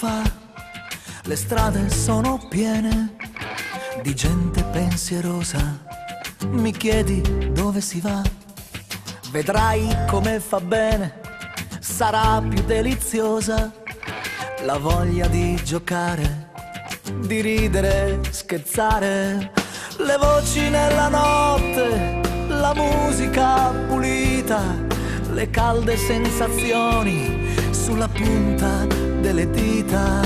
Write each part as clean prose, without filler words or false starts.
fa, le strade sono piene di gente pensierosa. Mi chiedi dove si va, vedrai come fa bene, sarà più deliziosa la voglia di giocare, di ridere, scherzare, le voci nella notte, la musica pulita, le calde sensazioni sulla punta delle dita.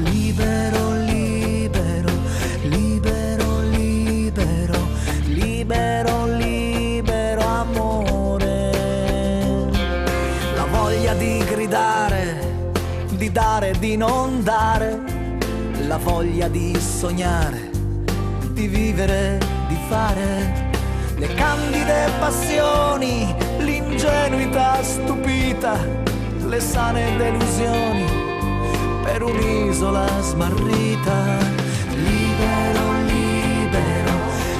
Libero, libero, libero, libero, libero, libero amore. La voglia di gridare, di dare, di non dare, la voglia di sognare, di vivere, di fare, le candide passioni, l'ingenuità stupita, le sane delusioni per un'isola smarrita. Libero, libero,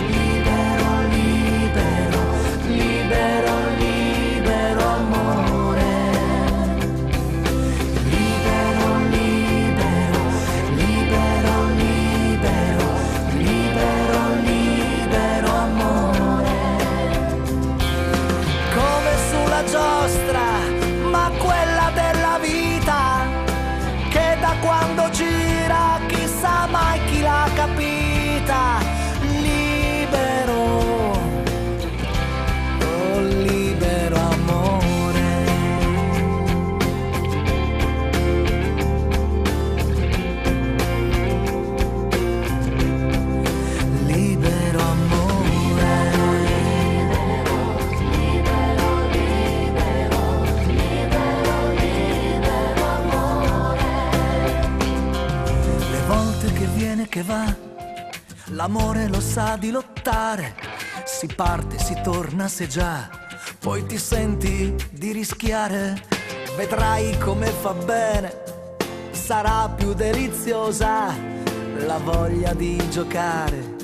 libero, libero, libero, libero amore. Libero, libero, libero, libero, libero, libero amore. Come sulla giostra, ma quella della vita, che da quando gira chissà mai chi l'ha capita. Libero, oh libero amore. Libero amore. Le volte che viene che va, l'amore lo sa di lottare, si parte, si torna se già, poi ti senti di rischiare, vedrai come fa bene, sarà più deliziosa la voglia di giocare,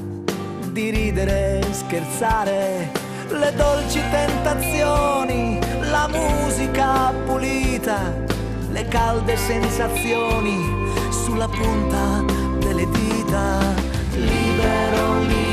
di ridere, scherzare, le dolci tentazioni, la musica pulita, le calde sensazioni sulla punta delle dita. Libero, libero.